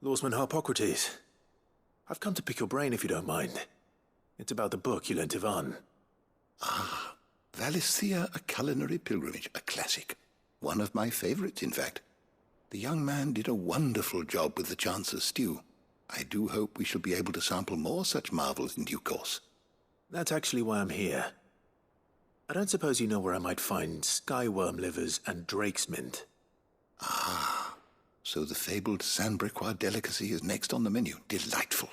Lawsman Harpocrates. I've come to pick your brain if you don't mind. It's about the book you lent Ivan. Ah, Valisthea, A Culinary Pilgrimage, a classic. One of my favorites, in fact. The young man did a wonderful job with the Chance's stew. I do hope we shall be able to sample more such marvels in due course. That's actually why I'm here. I don't suppose you know where I might find skyworm livers and drake's mint. Ah, so the fabled Sanbriquois delicacy is next on the menu. Delightful.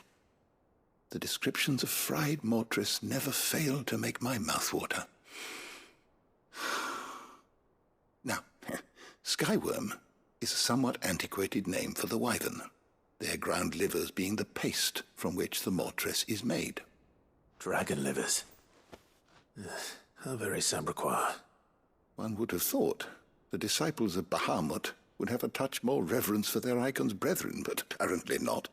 The descriptions of fried mortress never fail to make my mouth water. Now, skyworm is a somewhat antiquated name for the wyvern, their ground livers being the paste from which the mortress is made. Dragon livers. How very Sanbriquois. One would have thought the disciples of Bahamut would have a touch more reverence for their icon's brethren, but apparently not.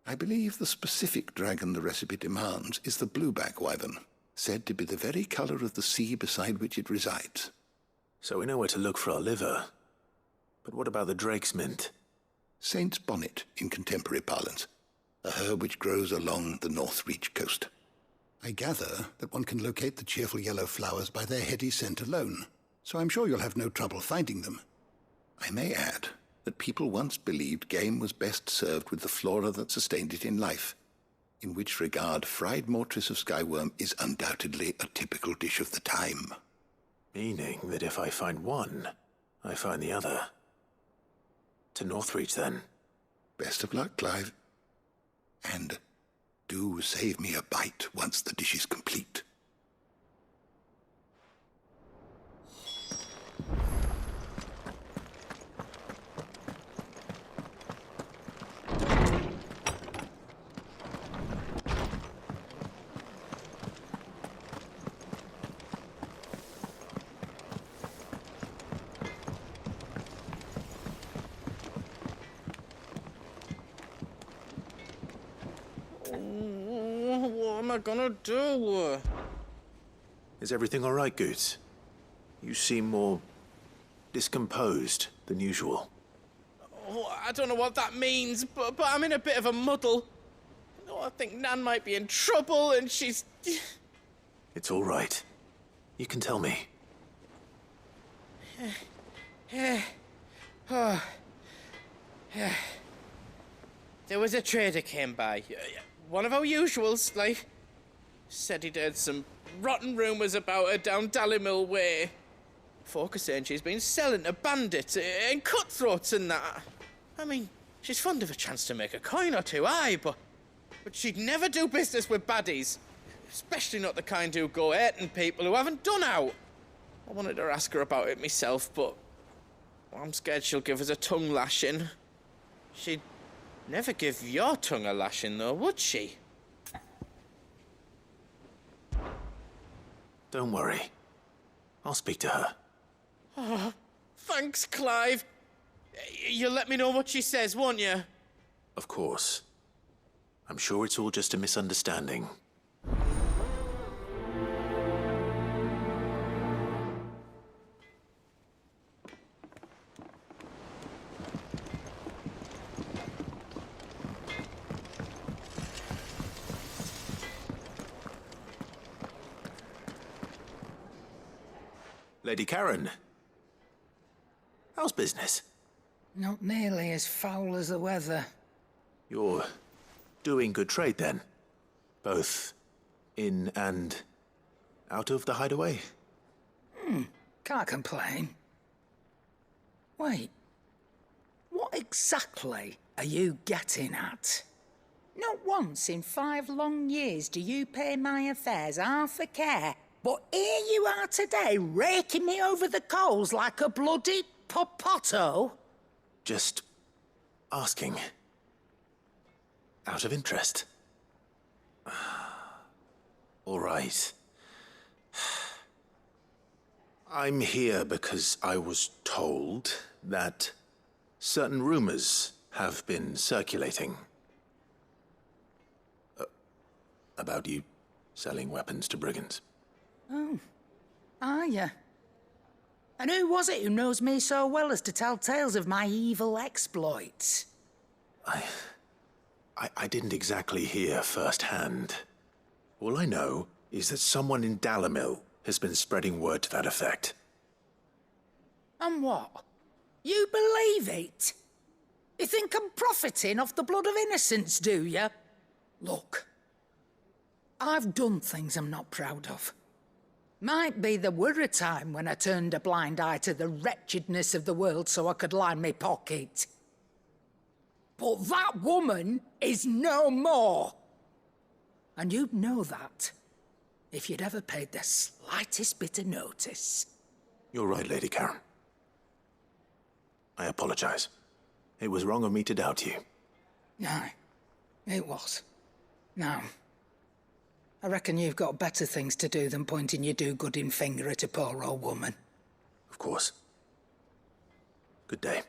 I believe the specific dragon the recipe demands is the blueback wyvern, said to be the very colour of the sea beside which it resides. So we know where to look for our liver. But what about the drake's mint? Saint's bonnet in contemporary parlance, a herb which grows along the North Reach coast. I gather that one can locate the cheerful yellow flowers by their heady scent alone, so I'm sure you'll have no trouble finding them. I may add that people once believed game was best served with the flora that sustained it in life, in which regard fried mortress of skyworm is undoubtedly a typical dish of the time. Meaning that if I find one, I find the other. To Northreach, then. Best of luck, Clive. And do save me a bite once the dish is complete. What am I gonna do? Is everything all right, Goots? You seem more discomposed than usual. Oh, I don't know what that means, but I'm in a bit of a muddle. Oh, I think Nan might be in trouble, and she's... It's all right. You can tell me. There was a trader came by. One of our usuals, like. Said he'd heard some rotten rumours about her down Dallymill Way. Folk are saying she's been selling to bandits and cutthroats and that. I mean, she's fond of a chance to make a coin or two, aye, but she'd never do business with baddies. Especially not the kind who go hurting people who haven't done out. I wanted to ask her about it myself, but I'm scared she'll give us a tongue lashing. She'd never give your tongue a lashing, though, would she? Don't worry. I'll speak to her. Oh, thanks, Clive. You'll let me know what she says, won't you? Of course. I'm sure it's all just a misunderstanding. Lady Karen, how's business? Not nearly as foul as the weather. You're doing good trade, then? Both in and out of the hideaway? Can't complain. Wait, what exactly are you getting at? Not once in 5 long years do you pay my affairs half a care. But here you are today, raking me over the coals like a bloody popoto. Just asking. Out of interest. All right. I'm here because I was told that certain rumors have been circulating. About you selling weapons to brigands. Oh, are you? And who was it who knows me so well as to tell tales of my evil exploits? I didn't exactly hear firsthand. All I know is that someone in Dalimil has been spreading word to that effect. And what? You believe it? You think I'm profiting off the blood of innocents, do you? Look, I've done things I'm not proud of. Might be there were a time when I turned a blind eye to the wretchedness of the world so I could line my pocket. But that woman is no more. And you'd know that if you'd ever paid the slightest bit of notice. You're right, Lady Karen. I apologize. It was wrong of me to doubt you. Aye, it was. Now, I reckon you've got better things to do than pointing your do-gooding finger at a poor old woman. Of course. Good day.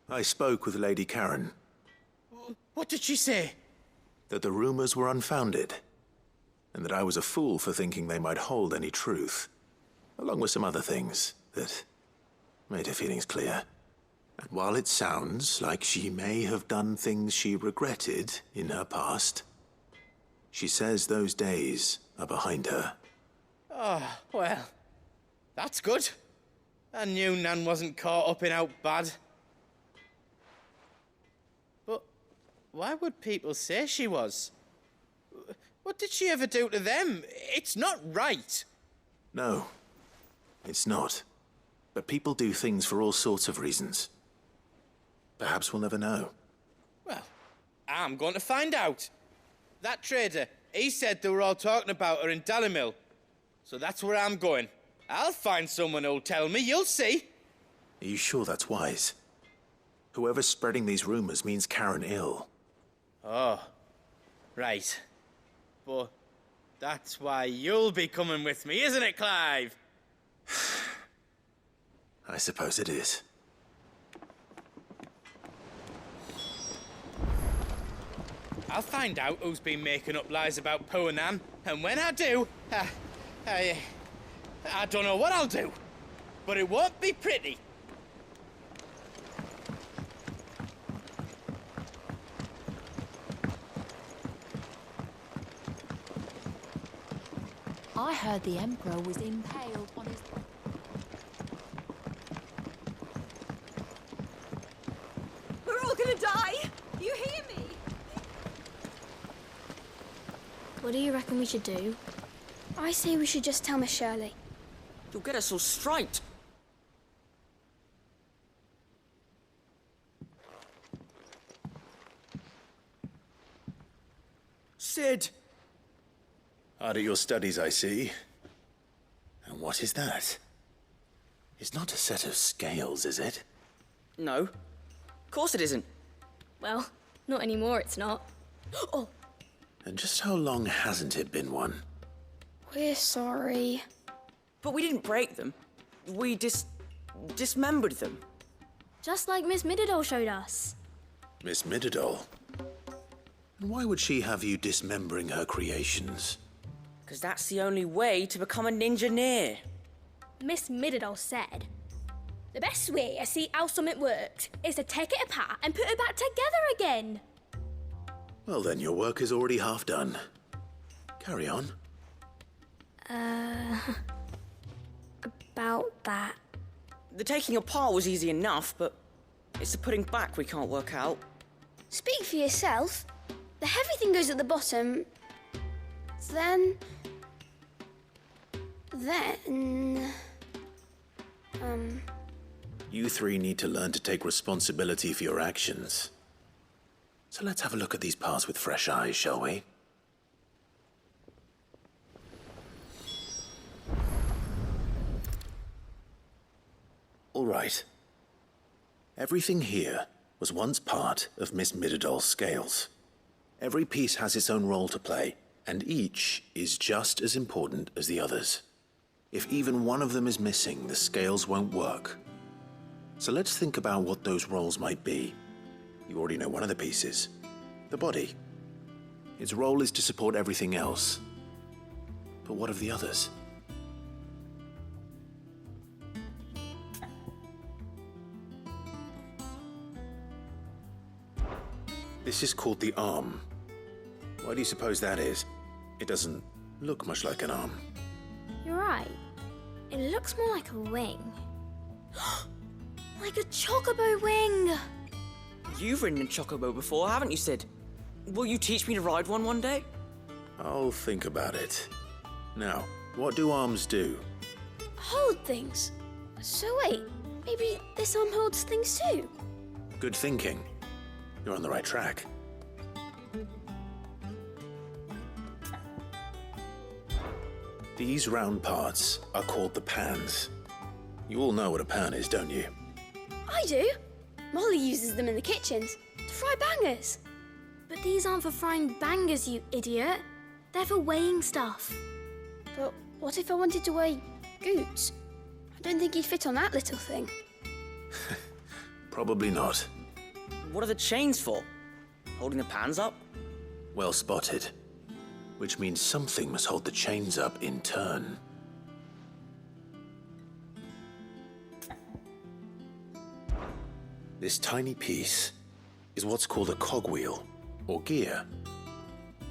I spoke with Lady Karen. What did she say? That the rumors were unfounded, and that I was a fool for thinking they might hold any truth, along with some other things that made her feelings clear. And while it sounds like she may have done things she regretted in her past, she says those days are behind her. Oh, well, that's good. I knew Nan wasn't caught up in out bad. But why would people say she was? What did she ever do to them? It's not right. No, it's not. But people do things for all sorts of reasons. Perhaps we'll never know. Well, I'm going to find out. That trader, he said they were all talking about her in Dalimil. So that's where I'm going. I'll find someone who'll tell me, you'll see. Are you sure that's wise? Whoever's spreading these rumors means Karen ill. Oh, right. But that's why you'll be coming with me, isn't it, Clive? I suppose it is. I'll find out who's been making up lies about poor Nan, and when I do, I don't know what I'll do, but it won't be pretty. I heard the Emperor was impaled on his... We're all gonna die! You hear me? What do you reckon we should do? I say we should just tell Miss Shirley. You'll get us all straight. Sid! Hard at your studies, I see. And what is that? It's not a set of scales, is it? No. Of course it isn't. Well, not anymore, it's not. Oh, And just how long hasn't it been one? we're sorry. But we didn't break them. We dismembered them. Just like Miss Mididol showed us. Miss Mididol? And why would she have you dismembering her creations? Because that's the only way to become a ninja-neer. Miss Mididol said, the best way to see how something works is to take it apart and put it back together again. Well then, your work is already half done. Carry on. About that. The taking apart was easy enough, but it's the putting back we can't work out. Speak for yourself. The heavy thing goes at the bottom. Then... You three need to learn to take responsibility for your actions. So let's have a look at these parts with fresh eyes, shall we? All right. Everything here was once part of Miss Mididol's scales. Every piece has its own role to play, and each is just as important as the others. If even one of them is missing, the scales won't work. So let's think about what those roles might be. You already know one of the pieces, the body. Its role is to support everything else. But what of the others? This is called the arm. Why do you suppose that is? It doesn't look much like an arm. You're right. It looks more like a wing. Like a chocobo wing! You've ridden a chocobo before, haven't you, Sid? Will you teach me to ride one day? I'll think about it. Now, what do arms do? Hold things. So wait, maybe this arm holds things too? Good thinking. You're on the right track. These round parts are called the pans. You all know what a pan is, don't you? I do. Molly uses them in the kitchens to fry bangers. But these aren't for frying bangers, you idiot. They're for weighing stuff. But what if I wanted to weigh Goots? I don't think he'd fit on that little thing. Probably not. What are the chains for? Holding the pans up? Well spotted. Which means something must hold the chains up in turn. This tiny piece is what's called a cogwheel, or gear.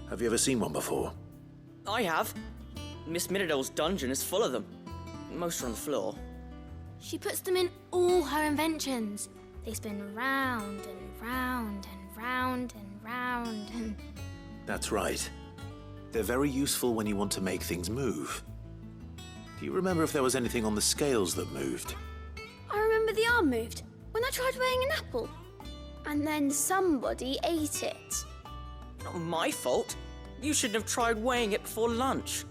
Have you ever seen one before? I have. Miss Miradol's dungeon is full of them. Most are on the floor. She puts them in all her inventions. They spin round and round and round and round and... That's right. They're very useful when you want to make things move. Do you remember if there was anything on the scales that moved? I remember the arm moved when I tried weighing an apple. And then somebody ate it. Not my fault. You shouldn't have tried weighing it before lunch.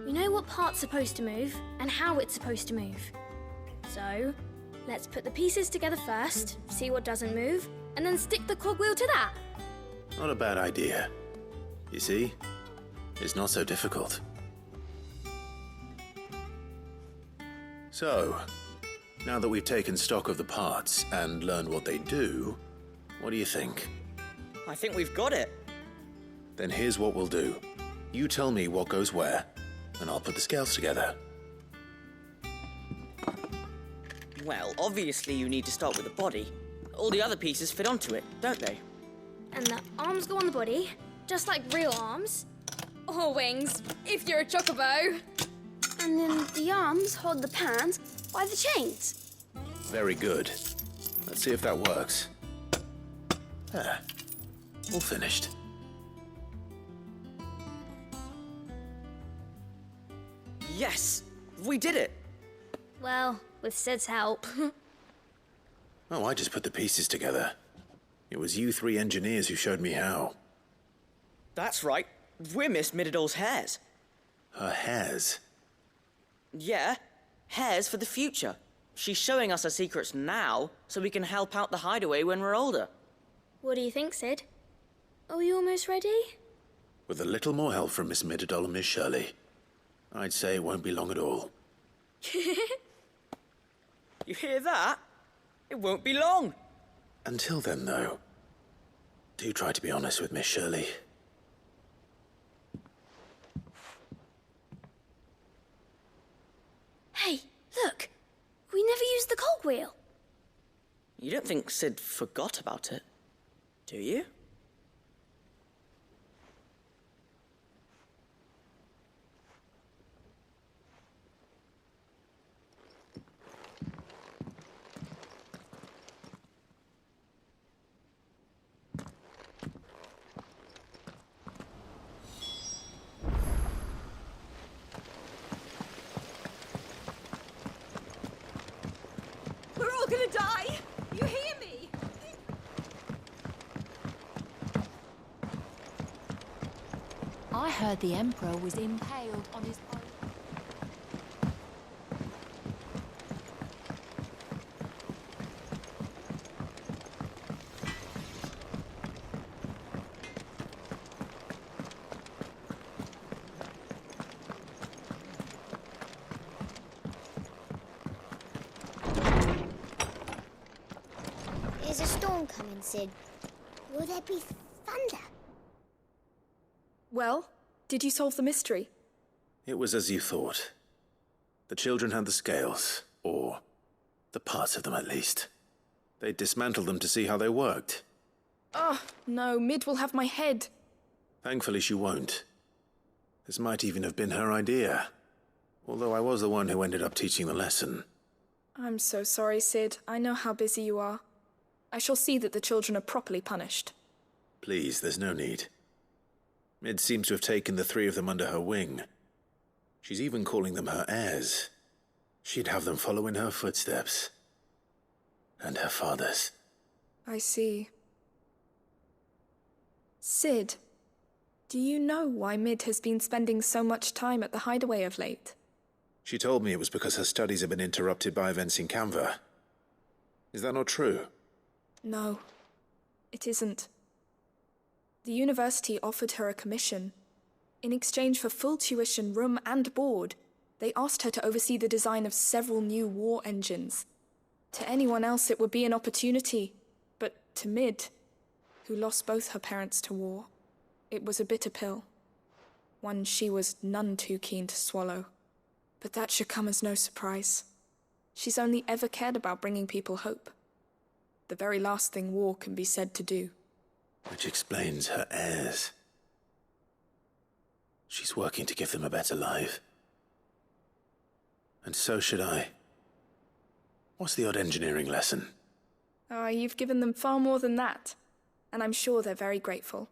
We know what part's supposed to move and how it's supposed to move. So, let's put the pieces together first, see what doesn't move, and then stick the cogwheel to that. Not a bad idea. You see, it's not so difficult. So, now that we've taken stock of the parts and learned what they do, what do you think? I think we've got it. Then here's what we'll do. You tell me what goes where, and I'll put the scales together. Well, obviously you need to start with the body. All the other pieces fit onto it, don't they? And the arms go on the body, just like real arms. Or wings, if you're a chocobo. And then the arms hold the pans by the chains. Very good. Let's see if that works. There. All finished. Yes! We did it! Well, with Sid's help. Oh, I just put the pieces together. It was you three engineers who showed me how. That's right. We're Miss Miradol's hairs. Her hairs? Yeah, hairs for the future. She's showing us her secrets now, so we can help out the hideaway when we're older. What do you think, Sid? Are we almost ready? With a little more help from Miss Miradol and Miss Shirley, I'd say it won't be long at all. You hear that? It won't be long. Until then, though, do try to be honest with Miss Shirley. Hey, look! We never used the cogwheel. You don't think Sid forgot about it, do you? We're all gonna die! You hear me? I heard the Emperor was impaled on his own. There's a storm coming, Sid. Will there be thunder? Well, did you solve the mystery? It was as you thought. The children had the scales, or the parts of them at least. They dismantled them to see how they worked. Oh, no, Mid will have my head. Thankfully she won't. This might even have been her idea. Although I was the one who ended up teaching the lesson. I'm so sorry, Sid. I know how busy you are. I shall see that the children are properly punished. Please, there's no need. Mid seems to have taken the three of them under her wing. She's even calling them her heirs. She'd have them follow in her footsteps. And her father's. I see. Sid, do you know why Mid has been spending so much time at the hideaway of late? She told me it was because her studies have been interrupted by events in Canva. Is that not true? No, it isn't. The university offered her a commission. In exchange for full tuition, room and board, they asked her to oversee the design of several new war engines. To anyone else it would be an opportunity, but to Mid, who lost both her parents to war, it was a bitter pill. One she was none too keen to swallow. But that should come as no surprise. She's only ever cared about bringing people hope. The very last thing war can be said to do. Which explains her heirs. She's working to give them a better life. And so should I. What's the odd engineering lesson? Oh, you've given them far more than that. And I'm sure they're very grateful.